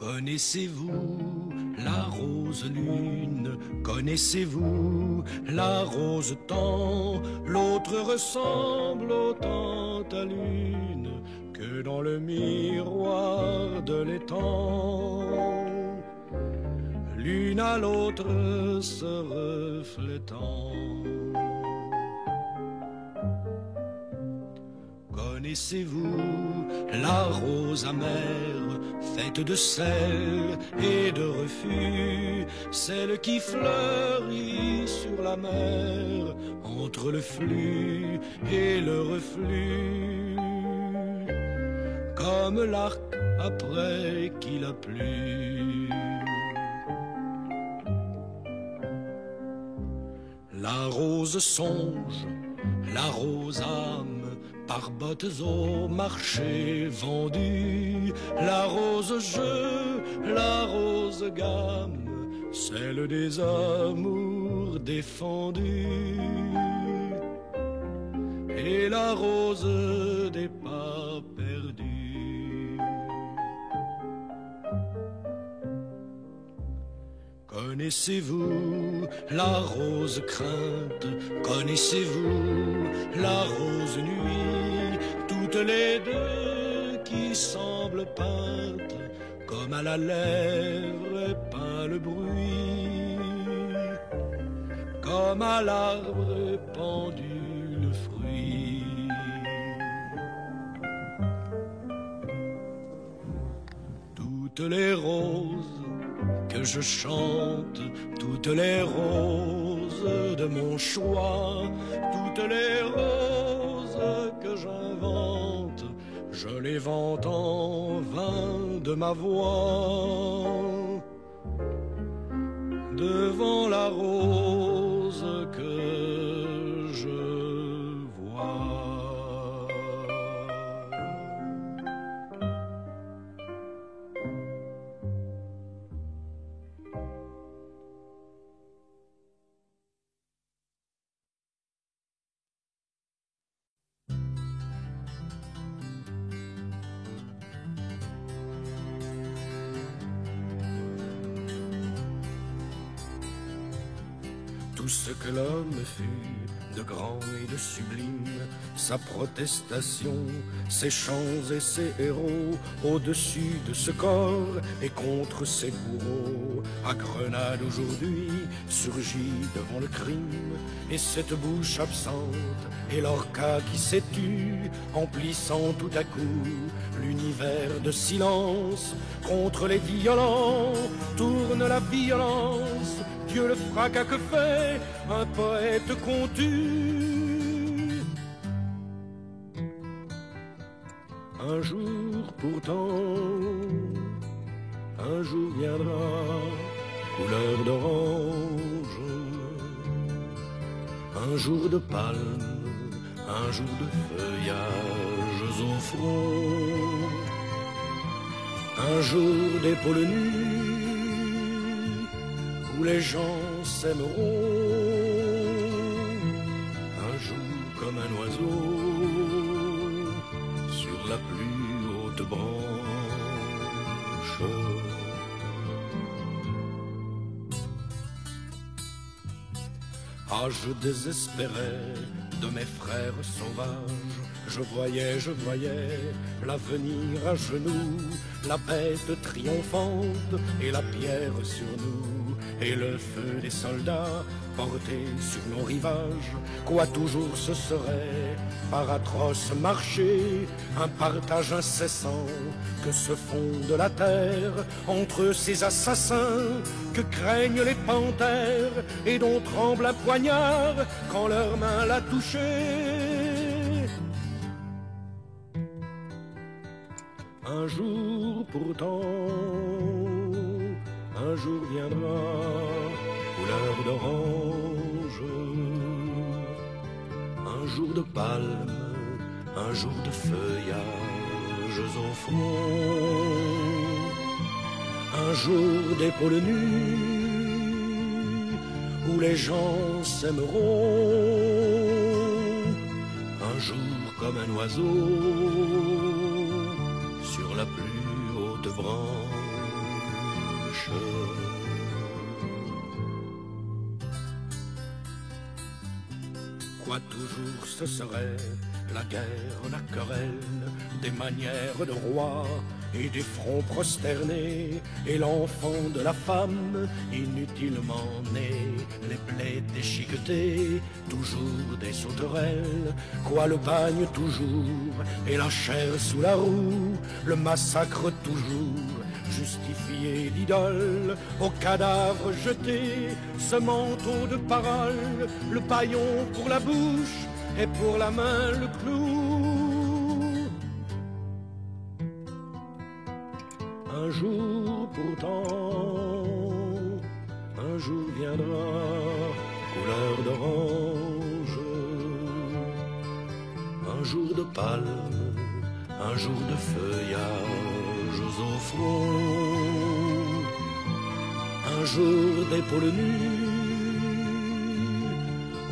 Connaissez-vous la rose lune? Connaissez-vous la rose temps? L'autre ressemble autant à l'une que dans le miroir de l'étang, l'une à l'autre se reflétant. Connaissez-vous la rose amère, faite de sel et de refus, celle qui fleurit sur la mer, entre le flux et le reflux, comme l'arc après qu'il a plu. La rose songe, la rose âme, par bottes au marché vendu, la rose jeu, la rose gamme, celle des amours défendus, et la rose des pas perdus. Connaissez-vous la rose crainte? Connaissez-vous la rose nuit? Toutes les deux qui semblent peintes, comme à la lèvre peint le bruit, comme à l'arbre pendu le fruit. Toutes les roses que je chante, toutes les roses de mon choix, toutes les roses que j'invente, je les vante en vain de ma voix, devant la rose que je vois. Tout ce que l'homme fut de grand et de sublime, sa protestation, ses chants et ses héros, au-dessus de ce corps et contre ses bourreaux, à Grenade aujourd'hui surgit devant le crime, et cette bouche absente et l'orca qui s'est tue, emplissant tout à coup l'univers de silence. Contre les violents tourne la violence, Dieu le fracas que fait un poète contu. Un jour pourtant, un jour viendra, couleur d'orange, un jour de palme, un jour de feuillages au front, un jour d'épaule nues, où les gens s'aimeront, un jour comme un oiseau sur la plus haute branche. Ah, je désespérais de mes frères sauvages, je voyais l'avenir à genoux, la bête triomphante et la pierre sur nous, et le feu des soldats porté sur nos rivages. Quoi toujours ce serait par atroce marché, un partage incessant que se fonde la terre entre ces assassins que craignent les panthères et dont tremble un poignard quand leur main l'a touché. Un jour pourtant, un jour viendra, couleur d'orange, un jour de palme, un jour de feuillages au front, un jour d'épaule nues, où les gens s'aimeront, un jour comme un oiseau sur la plus haute branche. Quoi toujours ce serait la guerre, la querelle, des manières de roi et des fronts prosternés, et l'enfant de la femme inutilement né, les plaies déchiquetées, toujours des sauterelles, quoi le bagne toujours, et la chair sous la roue, le massacre toujours, justifié d'idole, au cadavre jeté, ce manteau de parole, le paillon pour la bouche, et pour la main le clou. Un jour pourtant, un jour viendra, couleur d'orange, un jour de palme, un jour de feuillage au front, un jour d'épaule nue,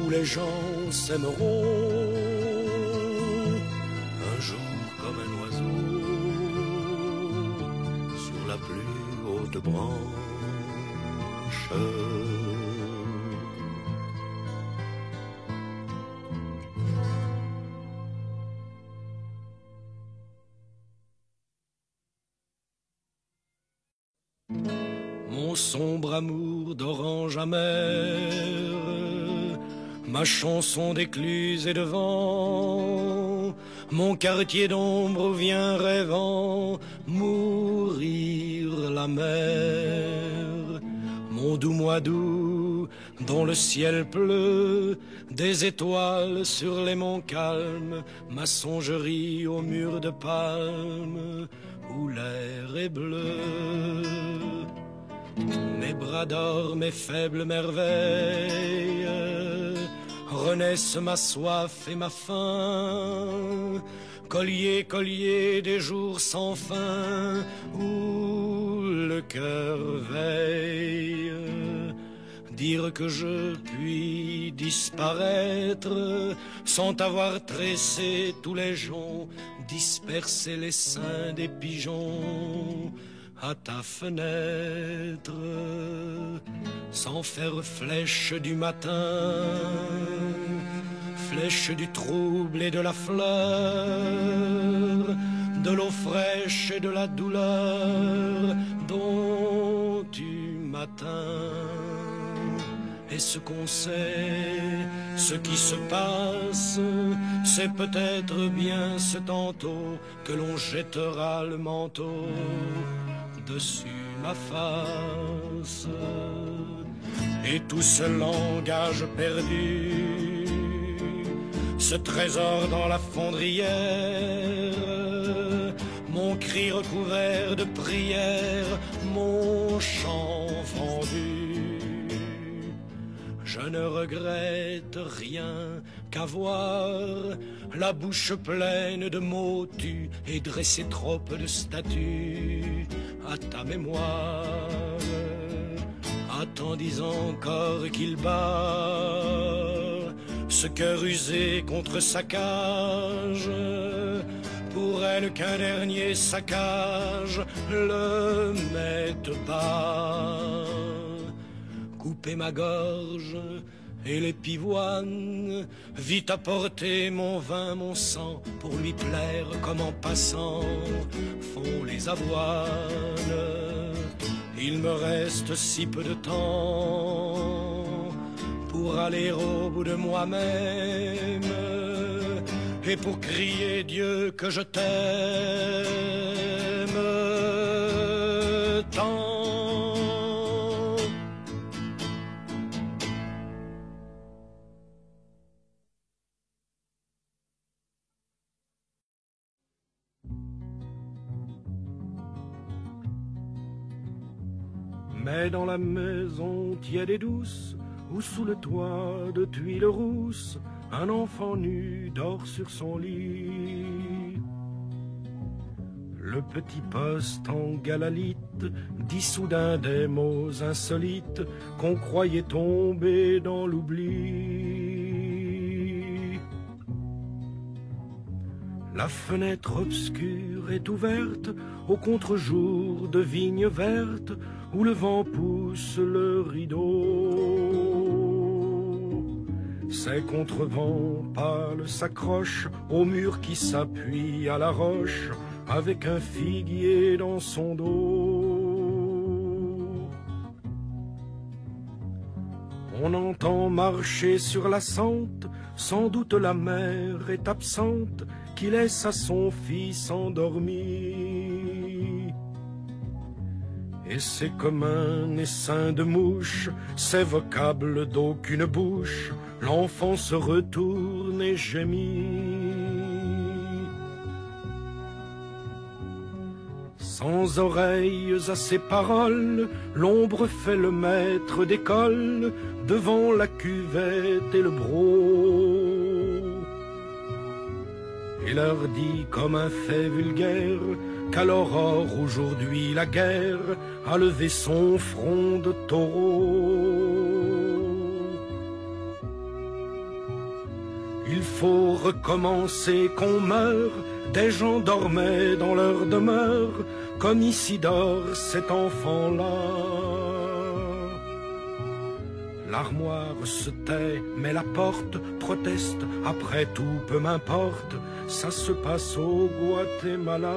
où les gens s'aimeront, un jour comme un oiseau sur la plus haute branche. Mon sombre amour d'orange amère, ma chanson d'écluse et de vent, mon quartier d'ombre où vient rêvant mourir la mer. Mon doux mois d'août dont le ciel pleut, des étoiles sur les monts calmes, ma songerie au mur de palme où l'air est bleu. Mes bras d'or, mes faibles merveilles, renaissent ma soif et ma faim, collier, collier des jours sans fin, où le cœur veille. Dire que je puis disparaître sans avoir tressé tous les joncs, disperser les seins des pigeons à ta fenêtre, sans faire flèche du matin, flèche du trouble et de la fleur, de l'eau fraîche et de la douleur dont tu m'atteins. Et ce qu'on sait, ce qui se passe, c'est peut-être bien ce tantôt que l'on jettera le manteau dessus ma face. Et tout ce langage perdu, ce trésor dans la fondrière, mon cri recouvert de prières, mon chant vendu. Je ne regrette rien qu'avoir la bouche pleine de mots tus et dresser trop peu de statues à ta mémoire, attendis encore qu'il bat ce cœur usé contre sa cage, pour elle qu'un dernier saccage le mette bas. Couper ma gorge et les pivoines, vite apporter mon vin, mon sang, pour lui plaire comme en passant font les avoines. Il me reste si peu de temps pour aller au bout de moi-même et pour crier Dieu que je t'aime tant. Mais dans la maison tiède et douce, où sous le toit de tuiles rousses, un enfant nu dort sur son lit. Le petit poste en galalite dit soudain des mots insolites qu'on croyait tomber dans l'oubli. La fenêtre obscure est ouverte au contre-jour de vignes vertes où le vent pousse le rideau. Ces contrevents pâles s'accrochent au mur qui s'appuie à la roche avec un figuier dans son dos. On entend marcher sur la sente, sans doute la mère est absente, qui laisse à son fils endormi. Et c'est comme un essaim de mouche, c'est vocable d'aucune bouche, l'enfant se retourne et gémit. Sans oreilles à ses paroles, l'ombre fait le maître d'école devant la cuvette et le broc. Et leur dit comme un fait vulgaire qu'à l'aurore aujourd'hui la guerre a levé son front de taureau. Il faut recommencer qu'on meurt, des gens dormaient dans leur demeure, comme ici dort cet enfant-là. L'armoire se tait, mais la porte proteste, après tout peu m'importe, ça se passe au Guatemala.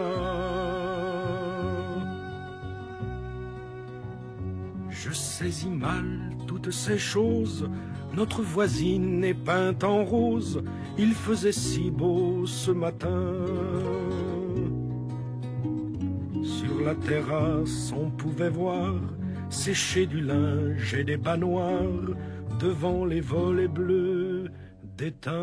Je saisis mal toutes ces choses, notre voisine est peinte en rose, il faisait si beau ce matin. Sur la terrasse on pouvait voir sécher du linge et des bas noirs devant les volets bleus d'étain.